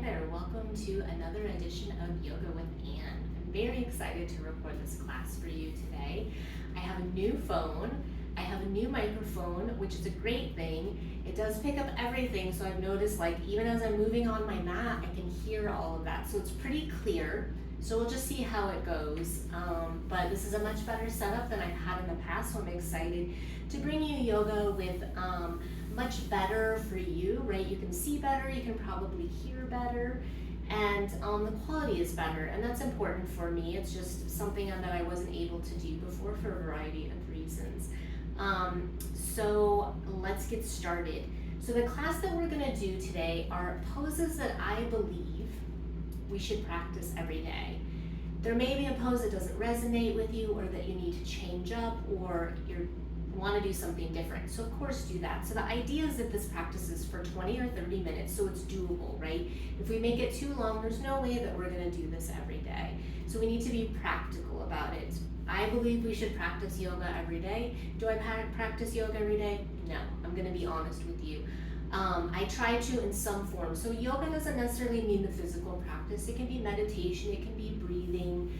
there. Welcome to another edition of Yoga with Anne. I'm very excited to record this class for you today. I have a new phone. I have a new microphone, which is a great thing. It does pick up everything, so I've noticed even as I'm moving on my mat, I can hear all of that. So it's pretty clear. So we'll just see how it goes. But this is a much better setup than I've had in the past, so I'm excited to bring you yoga with much better for you, right? You can see better, you can probably hear better, and the quality is better, and that's important for me. It's just something that I wasn't able to do before for a variety of reasons. So let's get started. So the class that we're gonna do today are poses that I believe we should practice every day. There may be a pose that doesn't resonate with you, or that you need to change up, or you want to do something different. So of course do that. So the idea is that this practice is for 20 or 30 minutes, so it's doable, right? If we make it too long, there's no way that we're going to do this every day. So we need to be practical about it. I believe we should practice yoga every day. Do I practice yoga every day? No, I'm going to be honest with you. I try to in some form. So yoga doesn't necessarily mean the physical practice. It can be meditation, it can be breathing.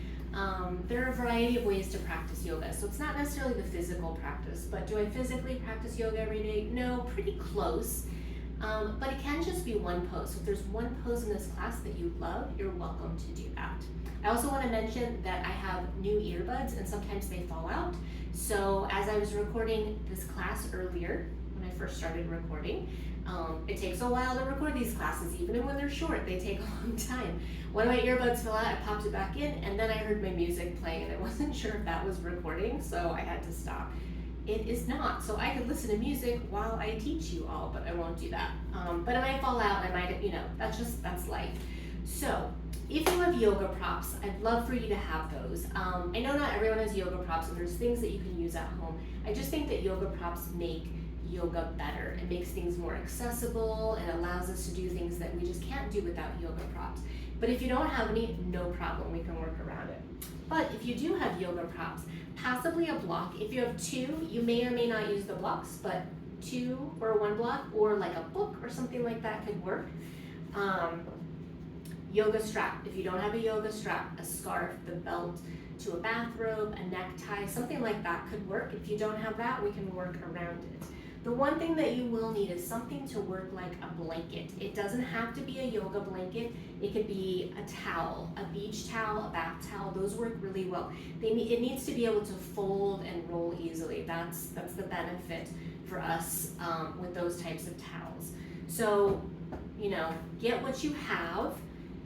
There are a variety of ways to practice yoga. So it's not necessarily the physical practice, but do I physically practice yoga every day? No, pretty close. But it can just be one pose. So if there's one pose in this class that you love, you're welcome to do that. I also want to mention that I have new earbuds and sometimes they fall out. So as I was recording this class earlier, when I first started recording, it takes a while to record these classes, even when they're short, they take a long time. One of my earbuds fell out, I popped it back in, and then I heard my music playing, and I wasn't sure if that was recording, so I had to stop. It is not, so I could listen to music while I teach you all, but I won't do that. But it might fall out, I might, that's life. So, if you have yoga props, I'd love for you to have those. I know not everyone has yoga props, and there's things that you can use at home. I just think that yoga props make yoga better. It makes things more accessible and allows us to do things that we just can't do without yoga props. But if you don't have any, no problem, we can work around it. But if you do have yoga props, possibly a block. If you have two, you may or may not use the blocks, but two or one block, or like a book or something like that could work. Yoga strap. If you don't have a yoga strap, a scarf, the belt to a bathrobe, a necktie, something like that could work. If you don't have that, we can work around it. The one thing that you will need is something to work like a blanket. It doesn't have to be a yoga blanket. It could be a towel, a beach towel, a bath towel. Those work really well. It needs to be able to fold and roll easily. That's the benefit for us with those types of towels. So, get what you have.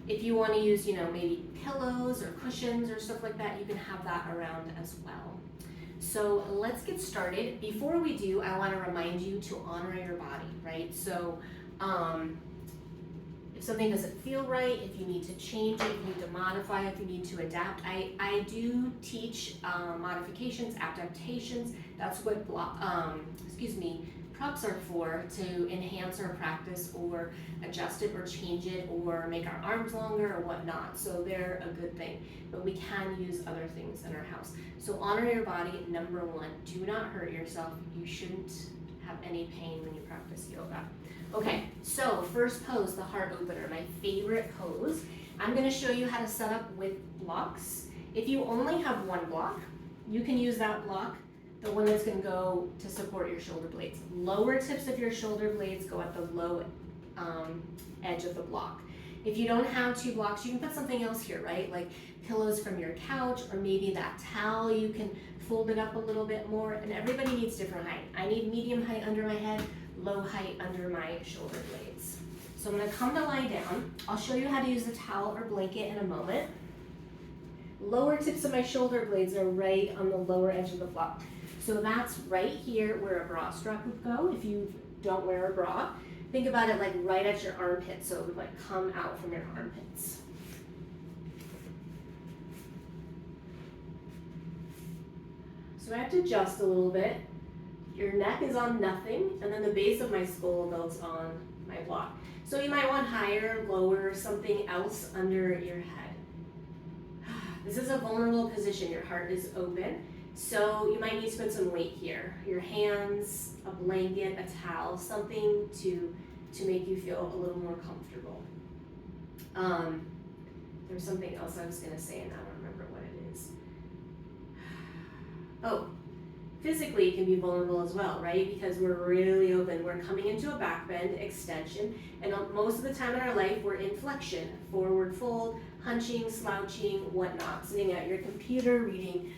If you want to use, maybe pillows or cushions or stuff like that, you can have that around as well. So let's get started. Before we do, I want to remind you to honor your body, right? So if something doesn't feel right, if you need to change it, if you need to modify, if you need to adapt, I do teach modifications, adaptations. That's what props are for, to enhance our practice or adjust it or change it or make our arms longer or whatnot. So they're a good thing, but we can use other things in our house. So honor your body, number one. Do not hurt yourself. You shouldn't have any pain when you practice yoga. Okay, so first pose, the heart opener, my favorite pose. I'm gonna show you how to set up with blocks. If you only have one block, you can use that block, the one that's going to go to support your shoulder blades. Lower tips of your shoulder blades go at the low edge of the block. If you don't have two blocks, you can put something else here, right? Like pillows from your couch, or maybe that towel, you can fold it up a little bit more, and everybody needs different height. I need medium height under my head, low height under my shoulder blades. So I'm going to come to lie down. I'll show you how to use the towel or blanket in a moment. Lower tips of my shoulder blades are right on the lower edge of the block. So that's right here where a bra strap would go if you don't wear a bra. Think about it like right at your armpit, so it would like come out from your armpits. So I have to adjust a little bit. Your neck is on nothing, and then the base of my skull goes on my block. So you might want higher, lower, something else under your head. This is a vulnerable position. Your heart is open. So you might need to put some weight here. Your hands, a blanket, a towel, something to make you feel a little more comfortable. There was something else I was going to say, and I don't remember what it is. Oh, physically it can be vulnerable as well, right? Because we're really open. We're coming into a back bend, extension, and most of the time in our life we're in flexion, forward fold, hunching, slouching, whatnot, sitting at your computer, reading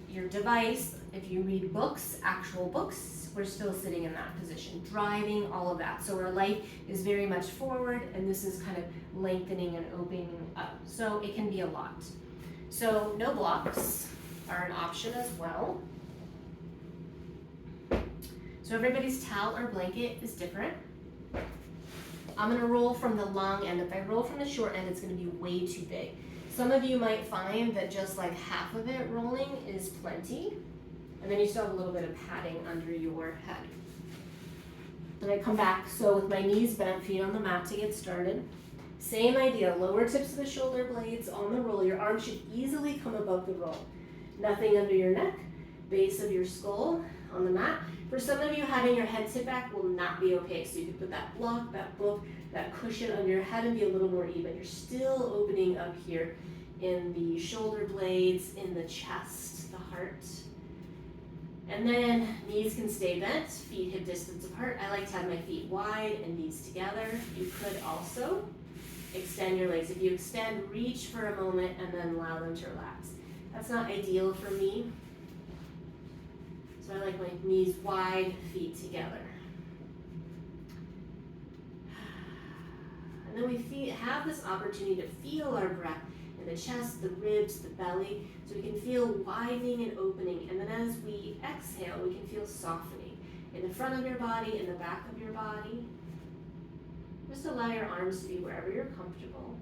your device. If you read books, actual books, we're still sitting in that position, driving, all of that. So our life is very much forward, and this is kind of lengthening and opening up. So it can be a lot. So no blocks are an option as well. So everybody's towel or blanket is different. I'm gonna roll from the long end. If I roll from the short end, it's gonna be way too big. Some of you might find that just like half of it rolling is plenty, and then you still have a little bit of padding under your head. Then I come back, so with my knees bent, feet on the mat to get started. Same idea, lower tips of the shoulder blades on the roll. Your arms should easily come above the roll. Nothing under your neck, base of your skull on the mat. For some of you, having your head sit back will not be okay, so you can put that block, that book, that cushion on your head and be a little more even. You're still opening up here in the shoulder blades, in the chest, the heart. And then knees can stay bent, feet hip distance apart. I like to have my feet wide and knees together. You could also extend your legs. If you extend, reach for a moment and then allow them to relax. That's not ideal for me. So I like my knees wide, feet together. And then we have this opportunity to feel our breath in the chest, the ribs, the belly, so we can feel widening and opening. And then as we exhale, we can feel softening in the front of your body, in the back of your body. Just allow your arms to be wherever you're comfortable.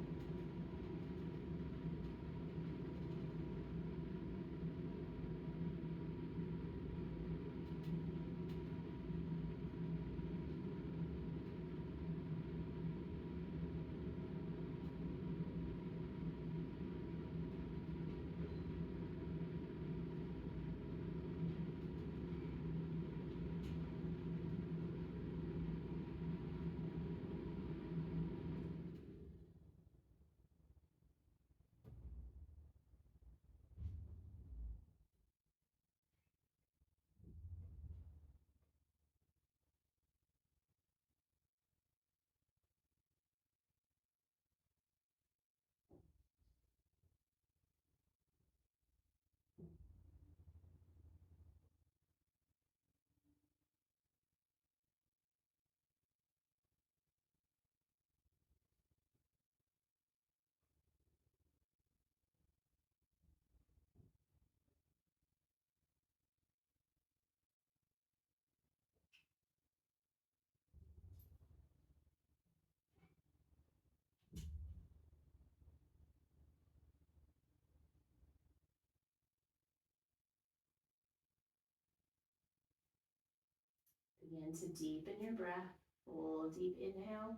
Begin to deepen your breath. Full deep inhale.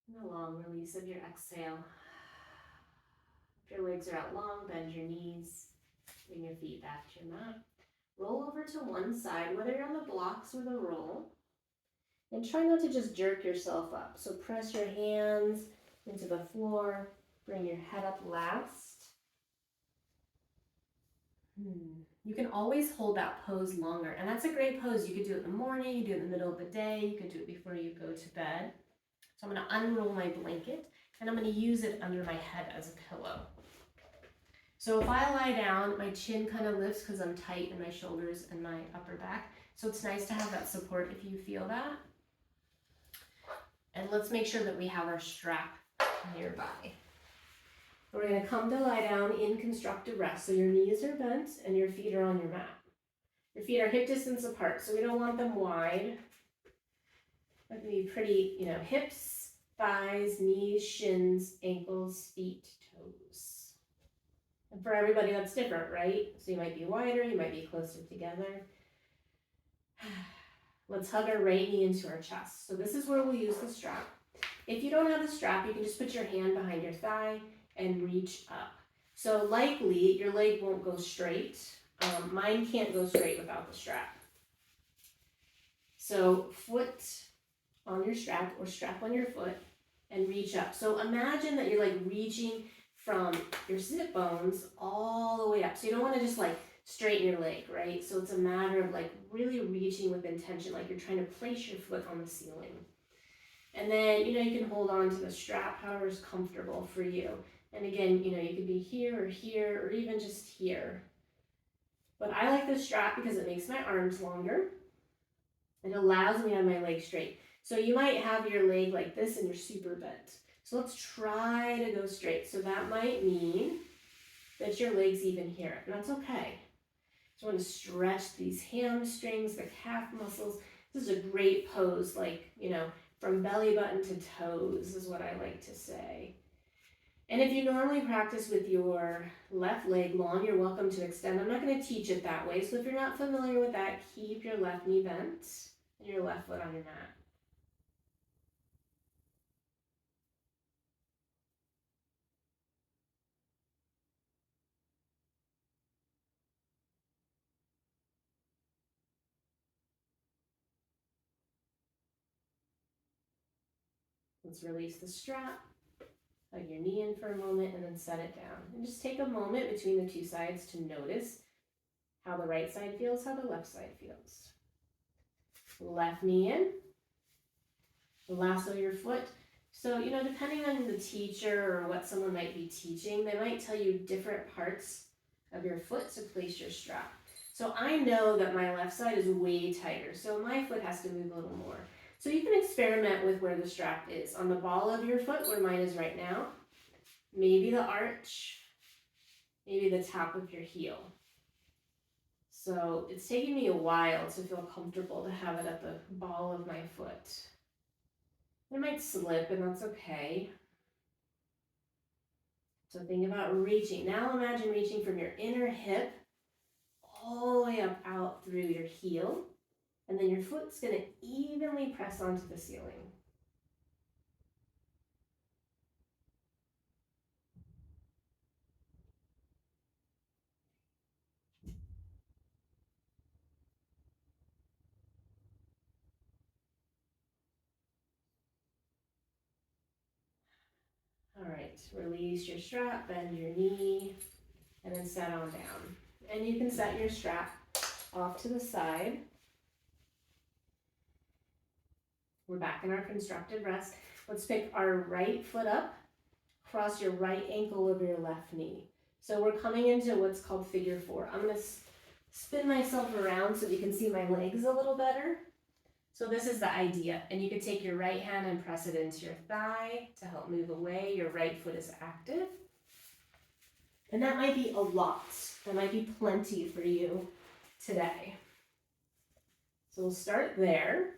And a long release of your exhale. If your legs are out long, bend your knees. Bring your feet back to your mat. Roll over to one side, whether you're on the blocks or the roll. And try not to just jerk yourself up. So press your hands into the floor. Bring your head up last. You can always hold that pose longer. And that's a great pose. You could do it in the morning, you could do it in the middle of the day, you could do it before you go to bed. So I'm going to unroll my blanket and I'm going to use it under my head as a pillow. So if I lie down, my chin kind of lifts because I'm tight in my shoulders and my upper back. So it's nice to have that support if you feel that. And let's make sure that we have our strap nearby. We're going to come to lie down in constructive rest. So your knees are bent and your feet are on your mat. Your feet are hip distance apart, so we don't want them wide. That can be pretty, hips, thighs, knees, shins, ankles, feet, toes. And for everybody that's different, right? So you might be wider, you might be closer together. Let's hug our right knee into our chest. So this is where we'll use the strap. If you don't have the strap, you can just put your hand behind your thigh and reach up. So likely your leg won't go straight. Mine can't go straight without the strap. So foot on your strap or strap on your foot. and reach up. So imagine that you're like reaching from your sit bones all the way up. So you don't want to just like straighten your leg, right? So it's a matter of like really reaching with intention, like you're trying to place your foot on the ceiling. And then, you can hold on to the strap, however is comfortable for you. And again, you could be here, or even just here. But I like the strap because it makes my arms longer. It allows me to have my leg straight. So you might have your leg like this and you're super bent. So let's try to go straight. So that might mean that your leg's even here, and that's okay. So I want to stretch these hamstrings, the calf muscles. This is a great pose, like, from belly button to toes is what I like to say. And if you normally practice with your left leg long, you're welcome to extend. I'm not going to teach it that way. So if you're not familiar with that, keep your left knee bent and your left foot on your mat. Let's release the strap. Hug your knee in for a moment and then set it down. And just take a moment between the two sides to notice how the right side feels, how the left side feels. Left knee in. Lasso your foot. So, depending on the teacher or what someone might be teaching, they might tell you different parts of your foot to place your strap. So I know that my left side is way tighter, so my foot has to move a little more. So you can experiment with where the strap is. On the ball of your foot, where mine is right now, maybe the arch, maybe the top of your heel. So it's taking me a while to feel comfortable to have it at the ball of my foot. It might slip, and that's okay. So think about reaching. Now imagine reaching from your inner hip all the way up out through your heel. And then your foot's going to evenly press onto the ceiling. All right, release your strap, bend your knee, and then set on down. And you can set your strap off to the side. We're back in our constructed rest. Let's pick our right foot up, cross your right ankle over your left knee. So we're coming into what's called figure four. I'm going to spin myself around so you can see my legs a little better. So this is the idea. And you could take your right hand and press it into your thigh to help move away. Your right foot is active. And that might be a lot. That might be plenty for you today. So we'll start there.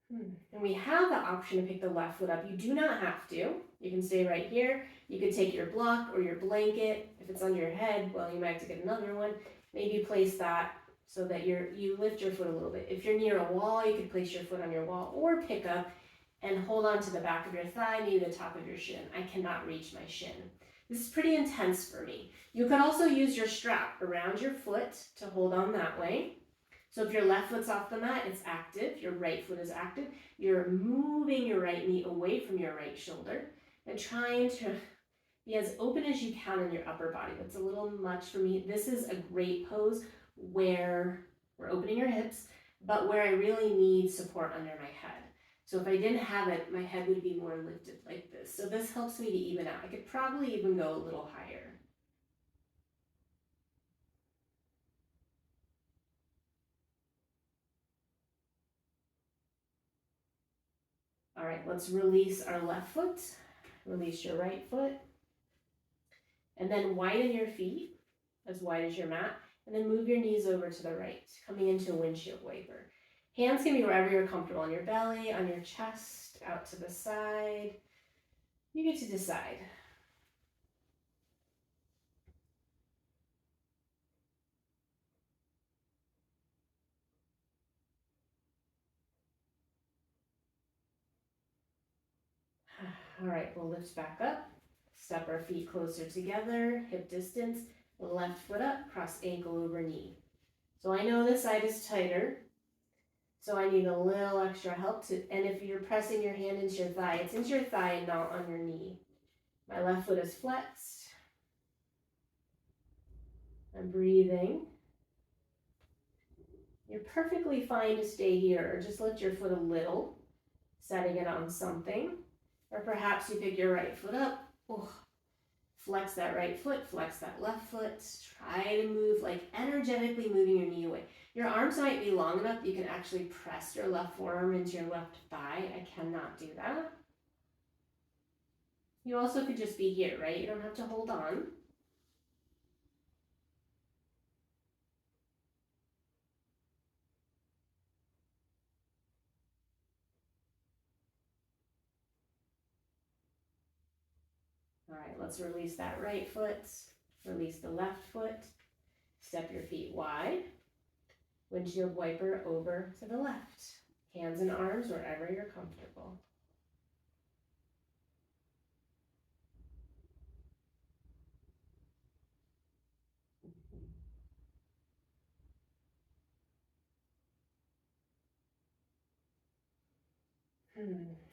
And we have the option to pick the left foot up. You do not have to. You can stay right here. You could take your block or your blanket. If it's on your head, well, you might have to get another one. Maybe place that so that you lift your foot a little bit. If you're near a wall, you could place your foot on your wall or pick up and hold on to the back of your thigh, maybe the top of your shin. I cannot reach my shin. This is pretty intense for me. You could also use your strap around your foot to hold on that way. So if your left foot's off the mat, it's active. Your right foot is active. You're moving your right knee away from your right shoulder and trying to be as open as you can in your upper body. That's a little much for me. This is a great pose where we're opening your hips, but where I really need support under my head. So if I didn't have it, my head would be more lifted like this. So this helps me to even out. I could probably even go a little higher. All right, let's release our left foot. Release your right foot. And then widen your feet as wide as your mat. And then move your knees over to the right, coming into a windshield wiper. Hands can be wherever you're comfortable, on your belly, on your chest, out to the side. You get to decide. All right, we'll lift back up. Step our feet closer together, hip distance, left foot up, cross ankle over knee. So I know this side is tighter. So I need a little extra help and if you're pressing your hand into your thigh, it's into your thigh and not on your knee. My left foot is flexed. I'm breathing. You're perfectly fine to stay here, or just lift your foot a little, setting it on something. Or perhaps you pick your right foot up. Oh, flex that right foot, flex that left foot. Try to move, like energetically moving your knee away. Your arms might be long enough you can actually press your left forearm into your left thigh. I cannot do that. You also could just be here, right? You don't have to hold on. All right, let's release that right foot. Release the left foot. Step your feet wide. Windshield wiper over to the left. Hands and arms wherever you're comfortable.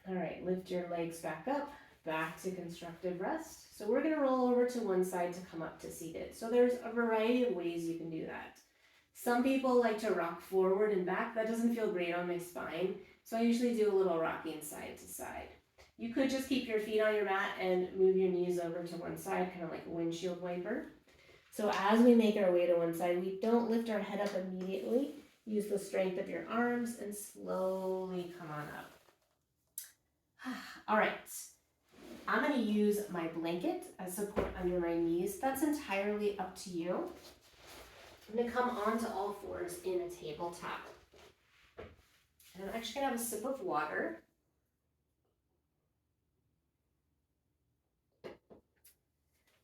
All right, lift your legs back up, back to constructive rest. So we're going to roll over to one side to come up to seated. So there's a variety of ways you can do that. Some people like to rock forward and back. That doesn't feel great on my spine. So I usually do a little rocking side to side. You could just keep your feet on your mat and move your knees over to one side, kind of like a windshield wiper. So as we make our way to one side, we don't lift our head up immediately. Use the strength of your arms and slowly come on up. All right, I'm going to use my blanket as support under my knees. That's entirely up to you. I'm going to come onto all fours in a tabletop. And I'm actually going to have a sip of water.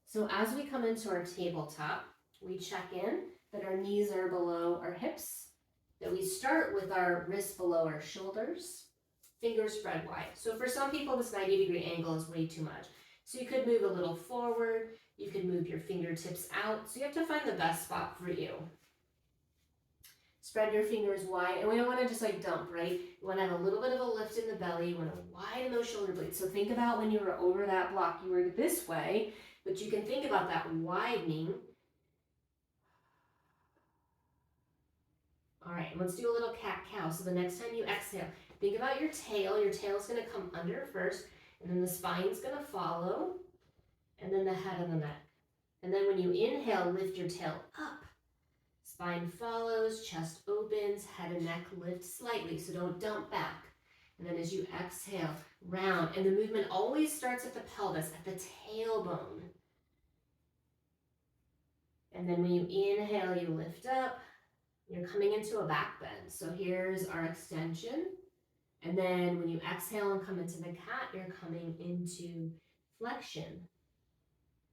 So as we come into our tabletop, we check in that our knees are below our hips, that we start with our wrists below our shoulders, fingers spread wide. So for some people, this 90-degree angle is way too much. So you could move a little forward. You could move your fingertips out. So you have to find the best spot for you. Spread your fingers wide. And we don't want to just like dump, right? You want to have a little bit of a lift in the belly. You want to widen those shoulder blades. So think about when you were over that block, you were this way, but you can think about that widening. All right, let's do a little cat-cow. So the next time you exhale, think about your tail. Your tail's going to come under first, and then the spine's going to follow, and then the head and the neck. And then when you inhale, lift your tail up. Spine follows, chest opens, head and neck lift slightly, so don't dump back. And then as you exhale, round. And the movement always starts at the pelvis, at the tailbone. And then when you inhale, you lift up. You're coming into a back bend. So here's our extension. And then when you exhale and come into the cat, you're coming into flexion.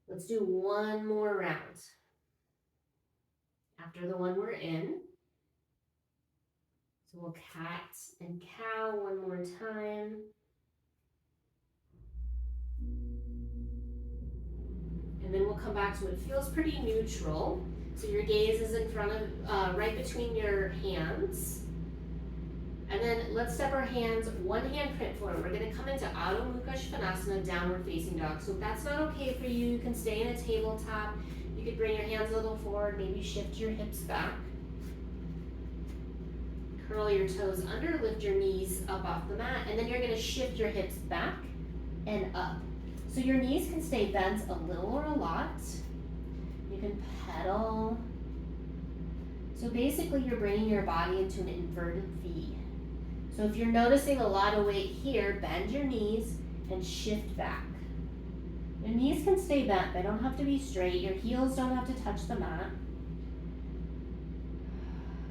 Let's do one more round. After the one we're in. So we'll cat and cow one more time. And then we'll come back to it. It feels pretty neutral. So your gaze is in front of, right between your hands. And then let's step our hands, one hand print forward. We're going to come into Adho Mukha Svanasana, downward facing dog. So if that's not okay for you, you can stay in a tabletop. You could bring your hands a little forward, maybe shift your hips back. Curl your toes under, lift your knees up off the mat, and then you're going to shift your hips back and up. So your knees can stay bent a little or a lot. You can pedal. So basically you're bringing your body into an inverted V. So if you're noticing a lot of weight here, bend your knees and shift back. Your knees can stay bent, they don't have to be straight. Your heels don't have to touch the mat.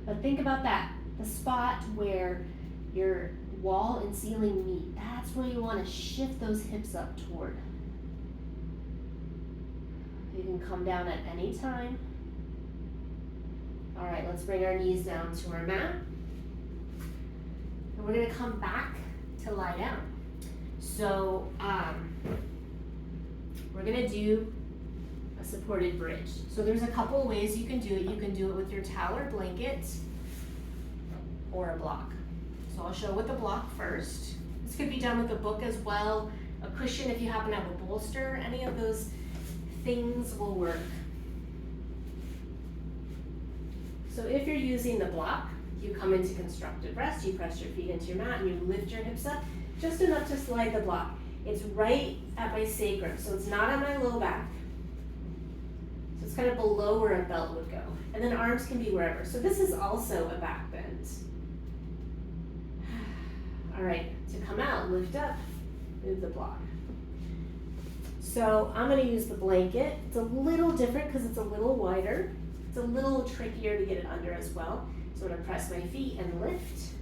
But think about that, the spot where your wall and ceiling meet, that's where you want to shift those hips up toward. You can come down at any time. All right, let's bring our knees down to our mat. And we're going to come back to lie down. So we're going to do a supported bridge. So there's a couple of ways you can do it. You can do it with your towel or blanket or a block. So I'll show with the block first. This could be done with a book as well, a cushion if you happen to have a bolster, any of those things will work. So if you're using the block, you come into constructed rest, you press your feet into your mat and you lift your hips up just enough to slide the block. It's right at my sacrum, so it's not on my low back. So it's kind of below where a belt would go. And then arms can be wherever. So this is also a back bend. All right, to come out, lift up, move the block. So I'm gonna use the blanket. It's a little different because it's a little wider. It's a little trickier to get it under as well. So I'm gonna press my feet and lift.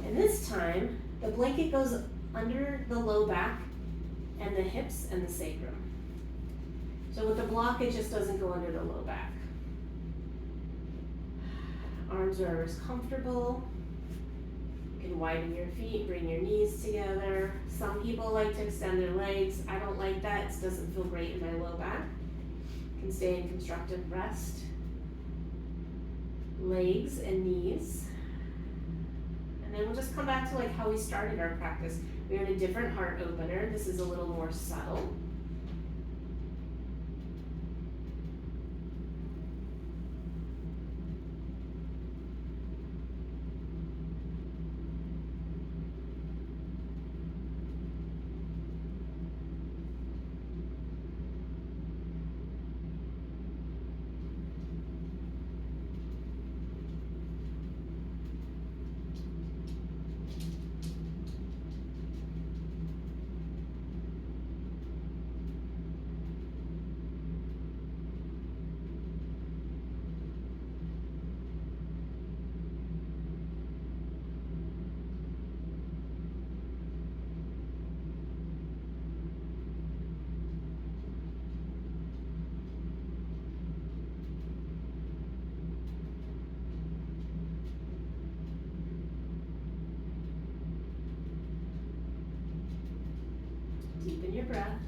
And this time, the blanket goes under the low back and the hips and the sacrum. So with the block, it just doesn't go under the low back. Arms are as comfortable. You can widen your feet, bring your knees together. Some people like to extend their legs. I don't like that. It doesn't feel great in my low back. You can stay in constructive rest. Legs and knees. And then we'll just come back to like how we started our practice. We're in a different heart opener. This is a little more subtle. Deepen your breath.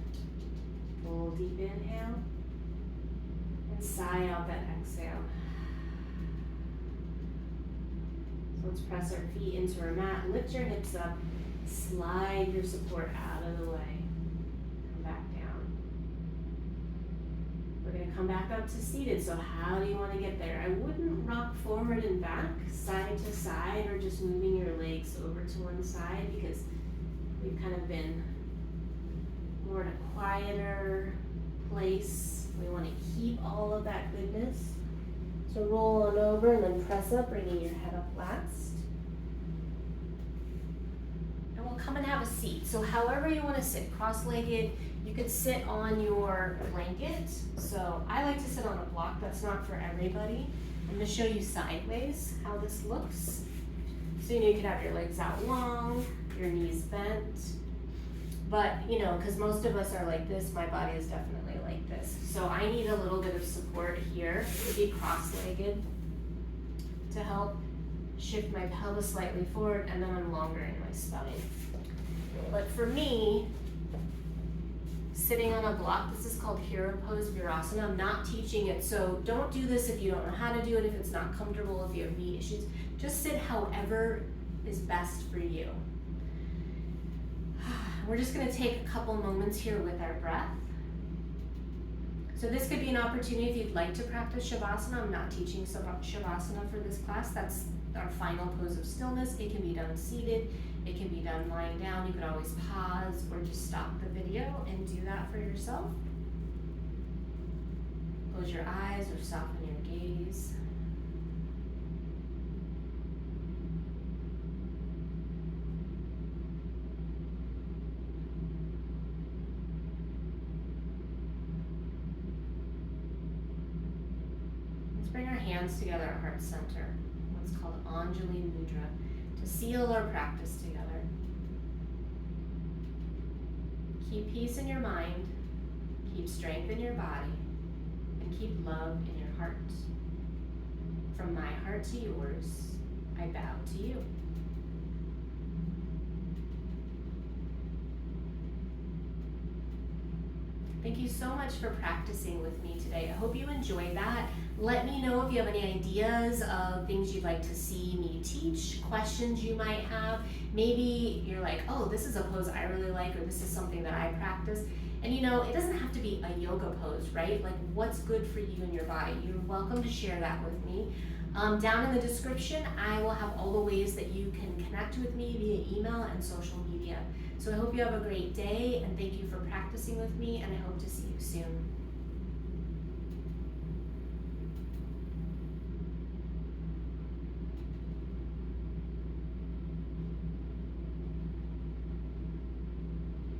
Full deep inhale. And sigh out that exhale. So let's press our feet into our mat. Lift your hips up. Slide your support out of the way. Come back down. We're going to come back up to seated. So how do you want to get there? I wouldn't rock forward and back, side to side, or just moving your legs over to one side because we've kind of been more in a quieter place. We want to keep all of that goodness. So roll on over and then press up, bringing your head up last. And we'll come and have a seat. So however you want to sit, cross-legged, you could sit on your blanket. So I like to sit on a block. That's not for everybody. I'm going to show you sideways how this looks. So you could have your legs out long, your knees bent. But, because most of us are like this, my body is definitely like this. So I need a little bit of support here to be cross-legged to help shift my pelvis slightly forward, and then I'm longer in my spine. But for me, sitting on a block, this is called Hero Pose Virasana. I'm not teaching it, so don't do this if you don't know how to do it, if it's not comfortable, if you have knee issues. Just sit however is best for you. We're just going to take a couple moments here with our breath. So this could be an opportunity if you'd like to practice Shavasana. I'm not teaching Shavasana for this class. That's our final pose of stillness. It can be done seated. It can be done lying down. You could always pause or just stop the video and do that for yourself. Close your eyes or soften your gaze. Bring our hands together at heart center, what's called Anjali Mudra, to seal our practice together. Keep peace in your mind, keep strength in your body, and keep love in your heart. From my heart to yours, I bow to you. Thank you so much for practicing with me today. I hope you enjoyed that. Let me know if you have any ideas of things you'd like to see me teach, questions you might have. Maybe you're like, oh, this is a pose I really like, or this is something that I practice. And you know, it doesn't have to be a yoga pose, right? Like what's good for you and your body. You're welcome to share that with me. Down in the description, I will have all the ways that you can connect with me via email and social media. So I hope you have a great day, and thank you for practicing with me, and I hope to see you soon.